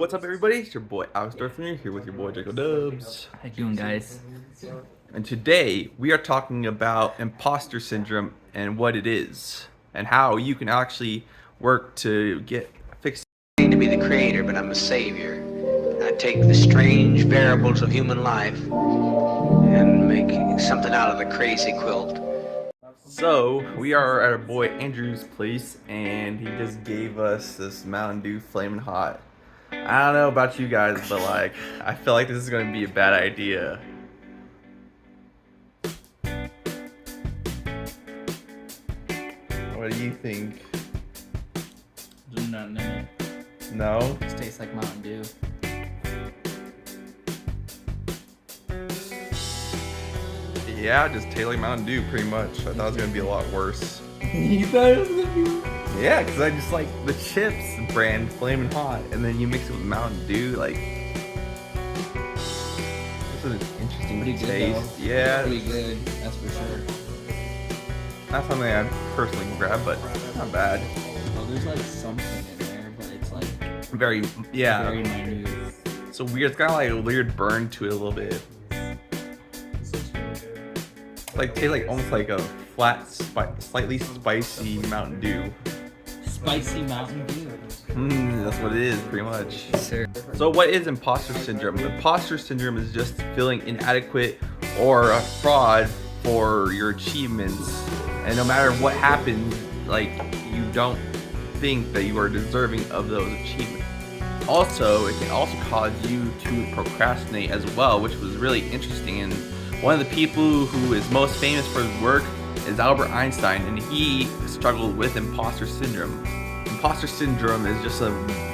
What's up, everybody? It's your boy Alex Dorfner here with your boy Jacob Dubs. How you doing, guys? And today we are talking about imposter syndrome and what it is, and how you can actually work to get fixed. To be the creator, but I'm a savior. I take the strange variables of human life and make something out of the crazy quilt. So we are at our boy Andrew's place, and he just gave us this Mountain Dew Flamin' Hot. I don't know about you guys, but like, I feel like this is going to be a bad idea. What do you think? There's nothing in it. No? It tastes like Mountain Dew. Yeah, just tastes like Mountain Dew pretty much. I thought it was going to be a lot worse. You thought it was gonna be? Yeah, because I just like the chips brand Flamin' Hot, and then you mix it with Mountain Dew, like, this is an interesting Pretty good, taste. though. Yeah, Pretty good, that's for sure. not something I personally can grab, but not bad. Oh, there's like something in there, but it's like Very, yeah. very minute. So weird. It's got like a weird burn to it a little bit. Like tastes like almost like a flat, slightly spicy Mountain Dew. Spicy Mountain Dew. That's what it is, pretty much. Sir. So what is imposter syndrome? Imposter syndrome is just feeling inadequate or a fraud for your achievements, and no matter what happens, like, you don't think that you are deserving of those achievements. Also, it can also cause you to procrastinate as well, which was really interesting. And one of the people who is most famous for his work is Albert Einstein, and he struggled with imposter syndrome. Imposter syndrome is just a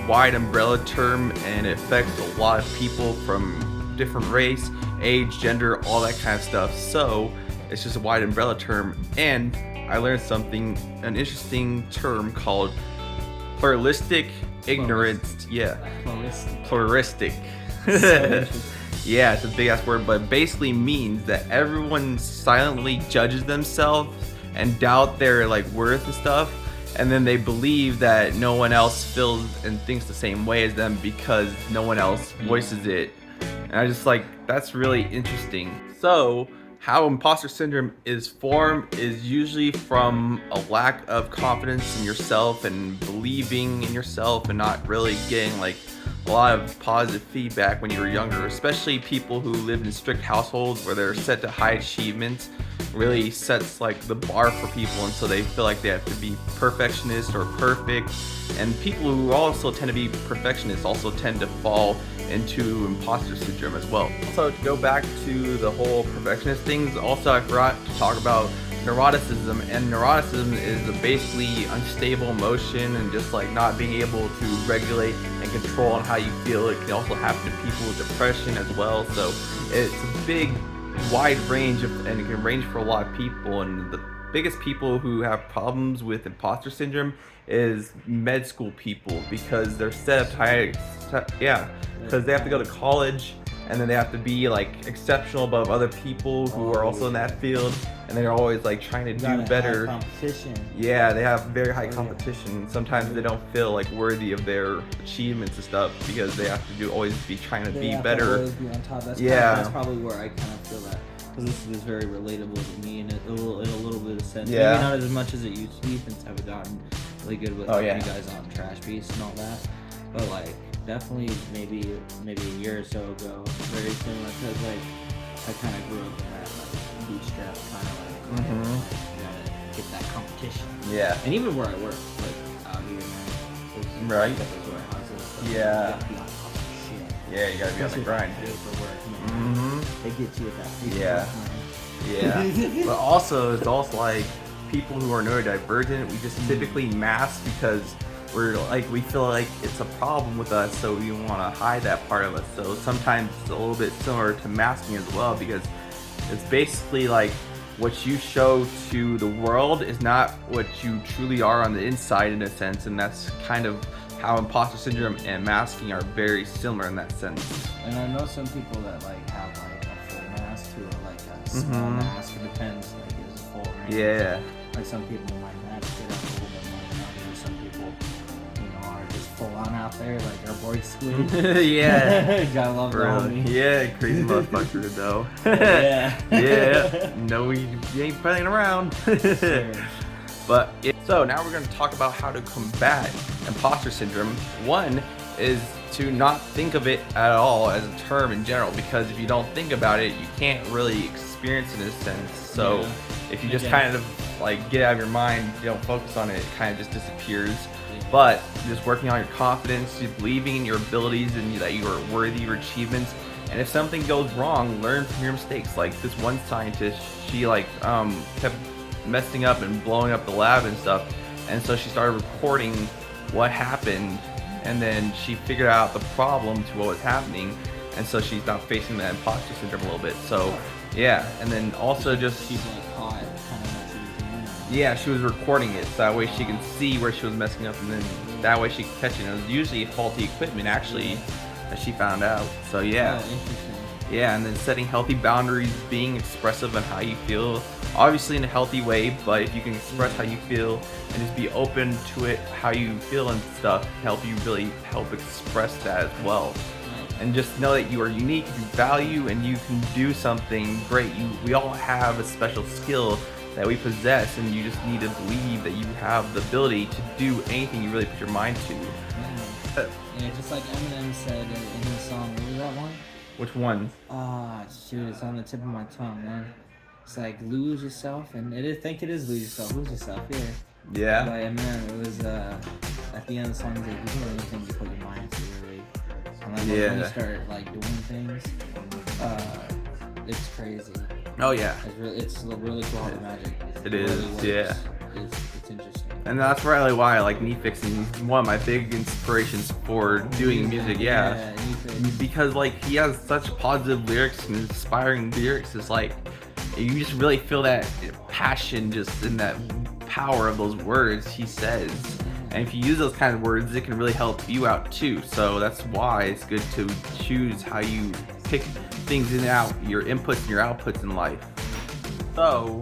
wide umbrella term, and it affects a lot of people from different race, age, gender, all that kind of stuff. So it's just a wide umbrella term. And I learned something, an interesting term called pluralistic ignorance. Yeah, pluralistic. Yeah, it's a big ass word, but it basically means that everyone silently judges themselves and doubt their like worth and stuff, and then they believe that no one else feels and thinks the same way as them because no one else voices it. And I just like, that's really interesting. So how imposter syndrome is formed is usually from a lack of confidence in yourself and believing in yourself and not really getting like a lot of positive feedback when you were younger, especially people who lived in strict households where they're set to high achievements. Really sets like the bar for people, and so they feel like they have to be perfectionist or perfect. And people who also tend to be perfectionists also tend to fall into imposter syndrome as well. So to go back to the whole perfectionist things, also I forgot to talk about neuroticism. And neuroticism is a basically unstable emotion and just like not being able to regulate and control on how you feel. It can also happen to people with depression as well. So it's a big wide range of, and it can range for a lot of people. And the biggest people who have problems with imposter syndrome is med school people, because they're set up high, because they have to go to college, and then they have to be like exceptional above other people who are also in that field, and they're always like trying to do better. Competition. Yeah, they have very high competition. Sometimes they don't feel like worthy of their achievements and stuff because they have to always be trying to be better. Always be on top. That's probably where I kind of feel that, because this is very relatable to me, and in a little bit of sense. Yeah. Maybe not as much as it used to be, since I've gotten really good with you guys on Trash Beast and all that. But like, definitely maybe a year or so ago, very similar, because like I kind of grew up in that like bootstrap kind of like, you gotta get that competition. Yeah. And even where I work, like out here, man, Right. there's warehouses and stuff. Yeah. You gotta be on top of shit. Yeah, you gotta be on the grind. For work, man. They get you with that paper, Yeah. man. Yeah. But also, it's also like people who are neurodivergent, we just typically mask because we feel like it's a problem with us, so we want to hide that part of us. So sometimes it's a little bit similar to masking as well, because it's basically like what you show to the world is not what you truly are on the inside, in a sense. And that's kind of how imposter syndrome and masking are very similar in that sense. And I know some people that like have like a full mask to, or like a small mask. It depends. Like, is it full range? Yeah. Like some people might mask it up a little bit more than others. Some people, are just full on out out there, like our boy Squid. Yeah. Gotta love the Really. homie. Yeah, crazy motherfucker though. Yeah. Yeah. No, you ain't playing around. Sure. But so now we're going to talk about how to combat imposter syndrome. One is to not think of it at all as a term in general, because if you don't think about it, you can't really experience it in a sense. So Yeah. if you just kind of like get out of your mind, you don't focus on it, it kind of just disappears. But just working on your confidence, just believing in your abilities and that you are worthy of your achievements. And if something goes wrong, learn from your mistakes. Like this one scientist, she kept messing up and blowing up the lab and stuff, and so she started recording what happened, and then she figured out the problem to what was happening, and so she's not facing that imposter syndrome a little bit. So yeah, and then also just She's like caught kind of what she was doing. yeah, she was recording it so that way she can see where she was messing up, and then that way she could catch it. And it was usually faulty equipment actually that she found out. So yeah. Oh, interesting. Yeah, and then setting healthy boundaries, being expressive on how you feel, obviously in a healthy way, but if you can express how you feel and just be open to it, how you feel and stuff, help you really help express that as well. And just know that you are unique, you value, and you can do something great. We all have a special skill that we possess, and you just need to believe that you have the ability to do anything you really put your mind to. Yeah, just like Eminem said in his song, what was that one? Which one? Ah, shoot, it's on the tip of my tongue, man. It's like lose yourself, and I think it is lose yourself, yeah. Yeah. But Eminem, it was at the end of the song, he's like, you can do anything you put your mind to, really. And like when you start like doing things, it's crazy. Oh yeah. It's really cool how the magic. It is, really works. yeah. It's interesting. And that's really why I like Fixing. He's one of my big inspirations for doing music. Yeah, because like he has such positive lyrics and inspiring lyrics. It's like you just really feel that passion just in that power of those words he says. And if you use those kind of words, it can really help you out too. So that's why it's good to choose how you pick things in and out, your inputs and your outputs in life. So,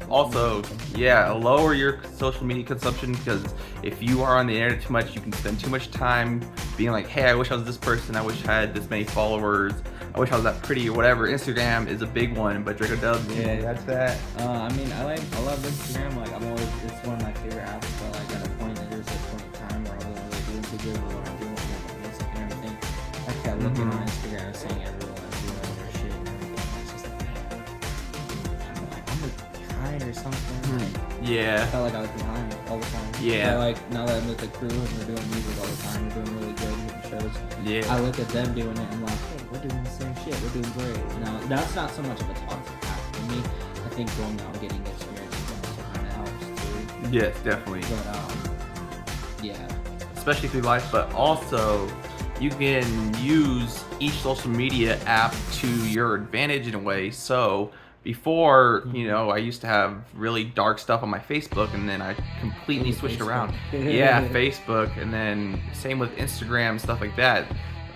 also, yeah, lower your social media consumption, because if you are on the internet too much, you can spend too much time being like, hey, I wish I was this person, I wish I had this many followers, I wish I was that pretty or whatever. Instagram is a big one, but Draco Dubs, yeah, that's that. I mean, I love Instagram. Like, it's one of my favorite apps. But like at a point, there's a point in time where I wasn't really doing too good with what I'm doing with my music and everything. I kept looking on Instagram and seeing everyone doing all their shit and everything. It's just like, I'm behind or something. Like, Yeah. I felt like I was behind all the time. Yeah. But like now that I'm with the crew and we're doing music all the time, we're doing really good with the shows. Yeah. I look at them doing it and I'm like, hey, we're doing the same shit. We're doing great. Now that's not so much of a toxic path for me. I think going out and getting experiences also kind of helps too. Yes, definitely. But yeah. Especially through life, but also you can use each social media app to your advantage in a way. So before, you know, I used to have really dark stuff on my Facebook, and then I completely switched around. Yeah, Facebook, and then same with Instagram, stuff like that.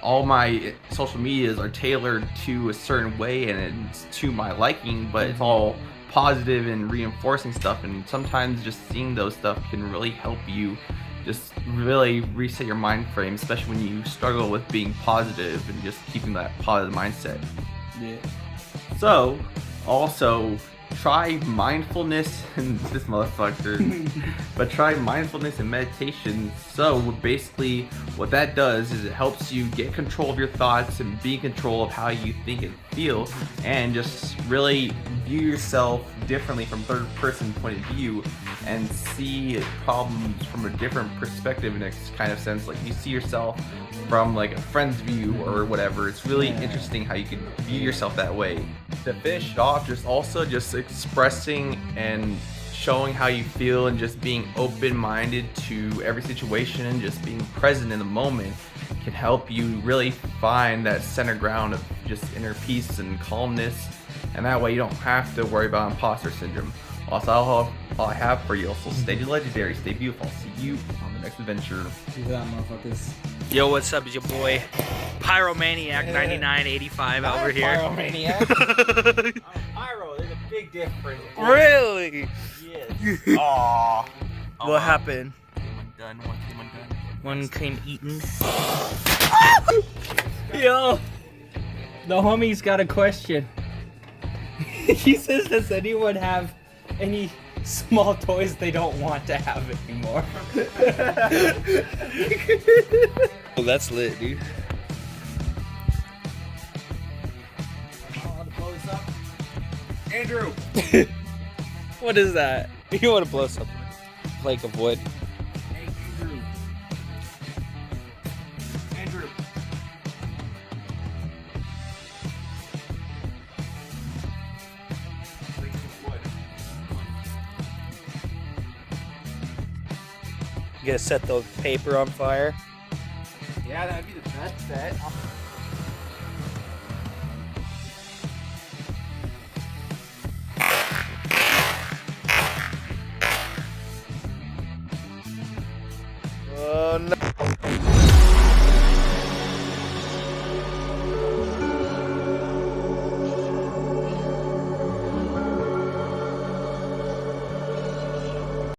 All my social medias are tailored to a certain way, and it's to my liking, but it's all positive and reinforcing stuff. And sometimes just seeing those stuff can really help you just really reset your mind frame, especially when you struggle with being positive and just keeping that positive mindset. Yeah. So, also try mindfulness and this motherfucker but try mindfulness and meditation. So basically what that does is it helps you get control of your thoughts and be in control of how you think and feel, and just really view yourself differently from third person point of view and see problems from a different perspective in a kind of sense. Like you see yourself from like a friend's view or whatever. It's really interesting how you can view yourself that way. To finish off, just expressing and showing how you feel and just being open-minded to every situation and just being present in the moment can help you really find that center ground of just inner peace and calmness, and that way you don't have to worry about imposter syndrome. Also, all I have for you. Also, stay legendary, stay beautiful. I'll see you on the next adventure. Peace out, motherfuckers. Yo, what's up? It's your boy Pyromaniac 9985 over here. Pyromaniac. Pyro, there's a big difference. Really? Yes. Aww. What happened? One done. One came eaten. Yo, the homie's got a question. He says, does anyone have any small toys they don't want to have anymore? Oh, that's lit, dude. Andrew. What is that? You want to blow some plank of wood? Hey, Andrew. Andrew. You gonna set the paper on fire? Yeah, that'd be the best bet.